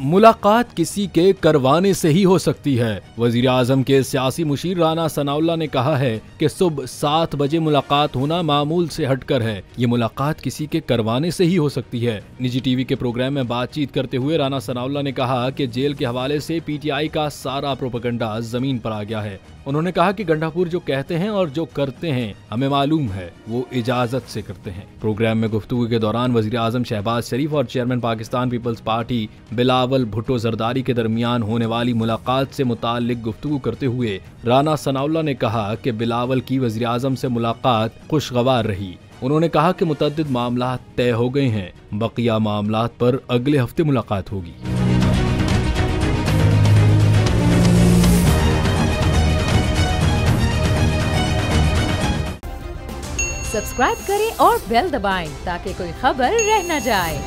मुलाकात किसी के करवाने से ही हो सकती है। वजीर आजम के सियासी मुशीर राना सनाउल्लाह ने कहा है कि सुबह 7 बजे मुलाकात होना मामूल से हटकर है। ये मुलाकात किसी के करवाने से ही हो सकती है। निजी टीवी के प्रोग्राम में बातचीत करते हुए राना सनाउल्लाह ने कहा कि जेल के हवाले से पीटीआई का सारा प्रोपेगेंडा जमीन पर आ गया है। उन्होंने कहा कि गंडापुर जो कहते हैं और जो करते हैं हमें मालूम है, वो इजाजत से करते हैं। प्रोग्राम में गुफ्तगू के दौरान वजीर आजम शहबाज शरीफ और chairman Pakistan Peoples Party Bilawal Bhutto Zardari के दरमियान होने वाली मुलाकात से मुताल्लिक गुफ्तगू करते हुए राना सनाउल्लाह ने कहा कि बिलावल की वजीर आजम से मुलाकात खुशगवार रही। उन्होंने कहा कि मुतअद्दिद मामला तय हो गए हैं, बकिया मामलात पर अगले हफ्ते मुलाकात होगी। सब्सक्राइब करें और बेल दबाएं ताकि कोई खबर रह न जाए।